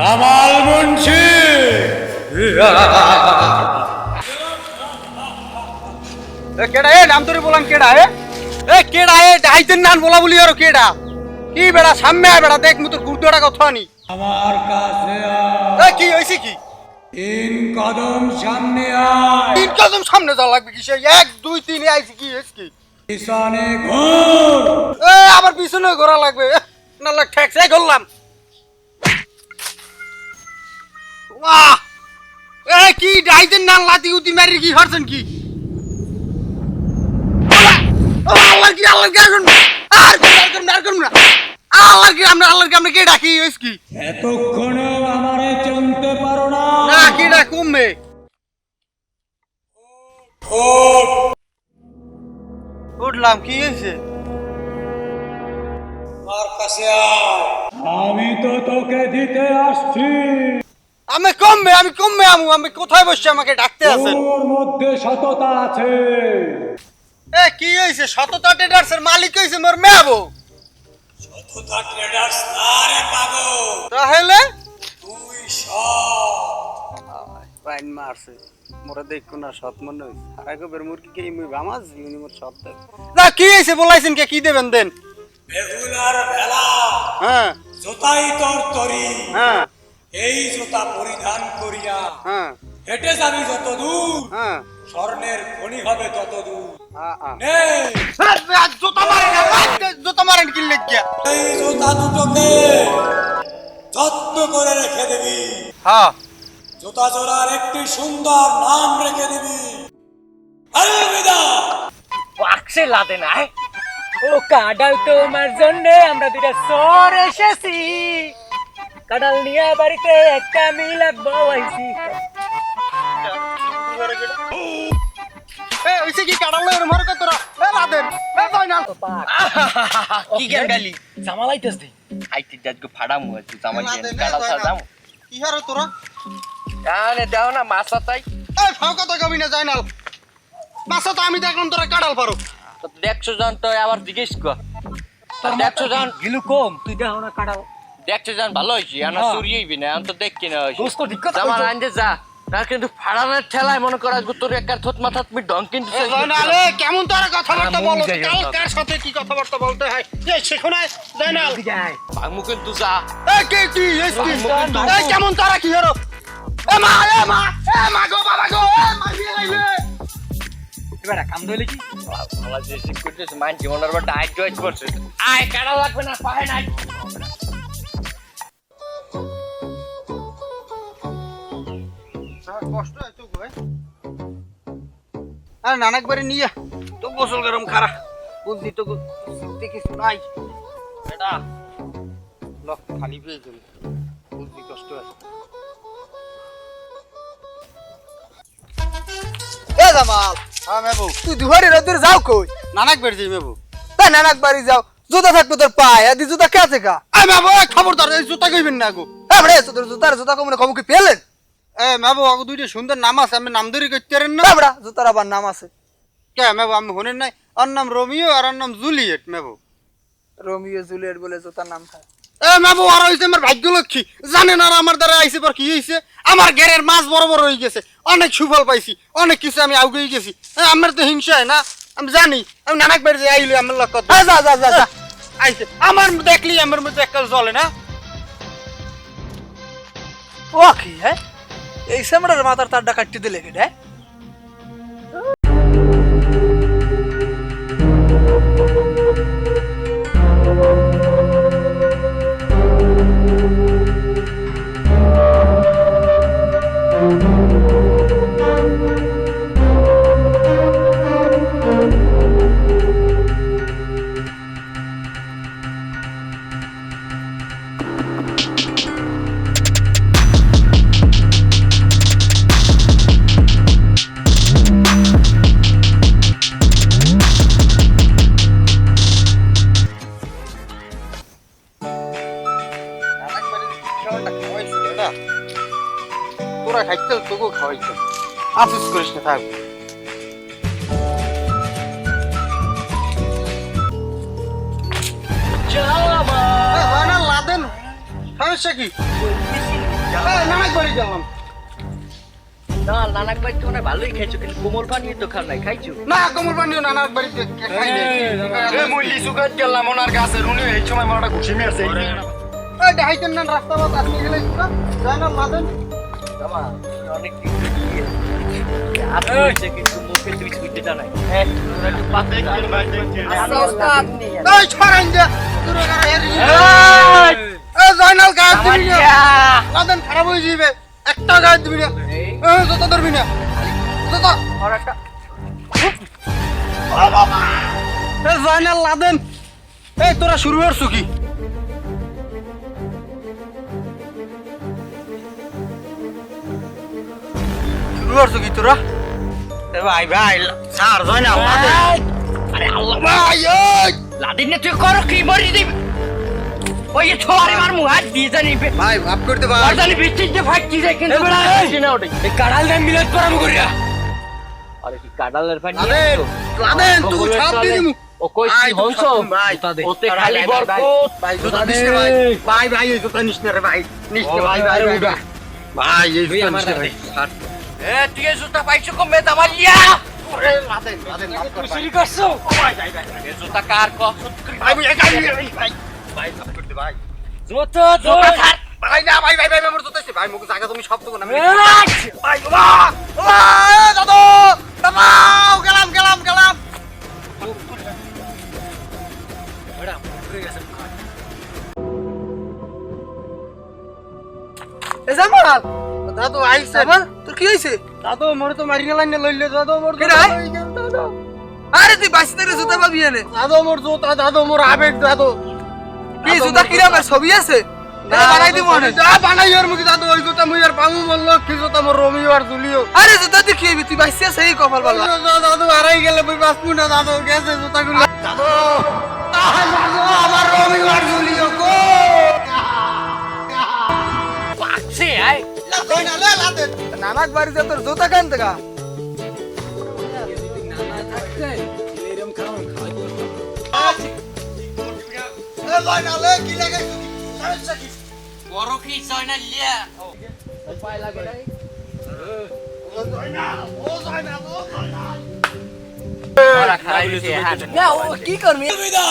কামাল মুন্সি কেডা এ নাম তোরে বলাম কেডা এ কেডা এ ডাইতেন নাম বলা বলি আর কেডা কি বেড়া সামনে আয় বেড়া দেখ মুতর গুড়দোড়া কথা নি আমার কাছে এ কি হইছে কি 3 কদম সামনে আয়। 3 কদম সামনে যাওয়া লাগবে কি সে 1 2 3 আইছে কি হইছে কি পিছনে ঘোর। এ আবার পিছনে ঘোরা লাগবে না লাগ ঠেকছে গললাম বাহ এ কি ডাইতেন নাম লাতি উতি মারি কি হরছেন কি আল্লাহ কি আর করুন না আল্লাহ কি আমরা কে ডাকি হইছে কি এতক্ষণেও আমারে চিনতে পারো না? না কি ডাকুমে ওঠ। উঠলাম কি হইছে আমার কাছে আয়। আমি তো তোকে দিতে আসছি। আমি কমবে আমি কোথায় বসছি আমাকে ডাকতে আছেন তোর মধ্যে সততা আছে। এ কি হইছে সততা ট্রেডার্সের মালিক হইছে মোর মেয়াবো সততা ট্রেডার্স না রে পাগল। তাহলে তুই সৎ। পাইন মারছে মোরে দেখো না সৎ মনে হইছে আগে বের মুরগি কে মুই বামাজ ইউনি মোর সৎ দেখ না কি হইছে বলাইছেন কে কি দেবেন দেন বেহুলার ভেলা হ্যাঁ জোতাই তোর তরি। হ্যাঁ এই জোতা পরিধান করিয়া হ্যাঁ হেঁটে যাবি যত দূর, হ্যাঁ স্বর্ণের খনি হবে তত দূর। হ্যাঁ নে জুতা মারেন কি লেগিয়া এই জোতা দুটোকে যত্ন করে রেখে দিবি। হ্যাঁ জোতা জোড়ার একটি সুন্দর নাম রেখে দিবি। আলবিদা। বাক্সে লাদে না ও কাডাল তোমার জন্য আমরা দুইটা সর এসেছি কাডাল নিয়ে বাড়িতে একটা মিলাদ বসাইছি এ হইছে কি কাটালো এর মরকে তোরা এ লাদেন এ কই না কি কেন গালি জামালাইতেছ দি আইতি দাজগো ফাড়া মু তুই জামাই দেন কাডাল সাজাম কি হারে তোরা আনে দাও না মাছা তাই এই ফাও কথা কবি না যাইনাল মাসা তো আমি দেখলাম তোরা কাটাল পারো তো 150 জন তো আবার জিজ্ঞেস কর তোর 150 জন গিলু কম তুই দাও না কাডাল 150 জন ভালো হইছি আনা চুরি হইবি না আমি তো দেখ কিনা হইছি দোস্ত ঠিক কথা জামাল আনতে যা না কিন্তু ফাড়ানোর ঠেলায় মনে কর আজকে তোর একটা থত মাথাত মি ডং কিন্তু এ যাইনাল এ কেমন তোরা কথাবার্তা বলো কাল কার সাথে কি কথাবার্তা বলতে হয় এ শেখনায় যাইনাল ভাগমু কিন্তু যা এ কি এসকি এ কেমন তোরা কি হরো এ মা গো বাবা গো এ মা দিয়ে লাইলে এবারে কাম দইলে কি ভালো যে ঠিক করতেছ মান জীবনের বড় ডাইট জয়েজ করছে আয় কাটা লাগবে না পায় নাই কষ্ট হয় তো ভাই আরে নানাক বাড়ি নিয়ে তো গোসল গরম খারা বুঝলি তো দেখিস নাই এটা লক খালি পেয়ে গেল বুঝলি কষ্ট হয় এ জামাল হ্যাঁ মেবু তুই দুহারি রোদের যাও কই নানাক বাড়ি যাই মেবু তা নানাক বাড়ি যাও জুতা থাকবে তোর পায়ে আদি জুতা কে আছে কা এ মেবু খবরদার এই জুতা কইবেন না গো এবারে তোর জুতার জুতা কমনে কম কি পেলেন এ মেবু আগো দুইটা সুন্দর নাম আছে আমি নাম ধরে কইতে পারেন না এবড়া জুতার আবার নাম আছে কে মেবু আমি শুনেন নাই ওর নাম রোমিও আর ওর নাম জুলিয়েট মেবু রোমিও জুলিয়েট বলে জুতার নাম থাকে এ মেবু আর হইছে আমার ভাগ্যলক্ষ্মী জানেন আর আমার দ্বারা আইছে পর কি হইছে আমার ঘরের মাছ বড় বড় হয়ে গেছে অনেক সুফল পাইছি অনেক কিছু আমি আউগেই গেছি আমার তো হিংসা হয় না আমি জানি আমি নানাক বাড়ি যে আইলে আমার লক্ষ্য যা যা যা যা আইছে আমার দেখলি আমার মধ্যে একটা জ্বলে না ও কি হ্যাঁ এই সামড়ার মাথার তারটা কাটতে দিলে কেটে হ্যাঁ তোরা খাইতে তোকেও খাওয়াইতে আফসোস করিস না থাক লাদেন সমস্যা কি নানাক বাড়ি গেলাম। না নানাক বাড়ি তো ভালোই খাইছো কিন্তু কোমল পানি তো খাও নাই খাইছো না কমল পানিও নানার বাড়িতে খাই নাই। মল্লি সুগাত গেলাম ওনার গাছের উনি এই সময় মাটা ঘুষি মেরেছে ডাইতেন না রাস্তা বাস আপনি গেলে যায় না লাদেন। জামা অনেক কিছু দিয়ে আছে কিন্তু মুখে তুই ছুটে জানাই হ্যাঁ তোরা একটু পাতে এই ছড়াইন দে তোর গারে হেরি এই জয়নাল গাছ দিবি না লাদেন খারাপ হয়ে যাবে একটা গাছ দিবি না এই যত ধরবি না যত আর একটা এই জয়নাল লাদেন এই তোরা শুরু করছু কি শুরু করছু কি তোরা এ ভাই ভাই স্যার জয়নাল লাদেন আরে আল্লাহ ভাই ওই লাদিন তুই করো কি মরি দিবি ওই ছোয়ারে মার মুখ হাত দিয়ে জানি ভাই মাফ করতে ভাই আর জানি বিচির যে ফাটছি যায় কিন্তু না ওটাই এই কাড়াল দাম মিলাত করাম করিয়া আরে কি কাড়ালের পানি লাদেন লাদেন তুই ছাপ দি দিমু ও কই কি হনছো ওতে খালি বরকত ভাই জুতা দিস রে ভাই ভাই ভাই এই জুতা নিস না রে ভাই নিস না ভাই ভাই উড়া ভাই এই জুতা নিস না ভাই এ তুই এই জুতা পাইছো কমে দামালিয়া ওরে লাদেন লাদেন মাফ কর ভাই চুরি করছো এ জুতা কার কো ভাই ভাই ভাই মাফ করতে ভাই জুতা জুতা কার ভাই না ভাই ভাই ভাই আমার জুতা আছে ভাই মুখে জায়গা তুমি সব তো না ভাই বাবা দাদু দাদু গেলাম গেলাম গেলাম এ জামাল দাদু আইছে জামাল তোর কি হইছে দাদু মোর তো মারি গেলাম না লইলে দাদু মোর কেডা? আরে তুই বাসি থেকে জুতা পাবি এনে দাদু মোর জুতা দাদু মোর আবেগ দাদু কি জুতা কিরা আমার ছবি আছে না বানাই দিব না যা বানাই ওর মুখে দাদু ওই জুতা মুই আর পামু বললো কি জুতা মোর রোমিও আর জুলিও আরে জুতা দিয়ে কি হইবি তুই বাসি আছে এই কপাল ভালো দাদু হারাই গেলে বই বাঁচবো না দাদু গেছে জুতাগুলো দাদু দাদু আমার রোমিও আর জুলিও কো পাকছে আই নানাক বাড়িতে তোর জুতা কেন থেকে বড় কি ছয় না লিয়া ওরা খারাপ হইছে হ্যাঁ না ও কি করবি বিদা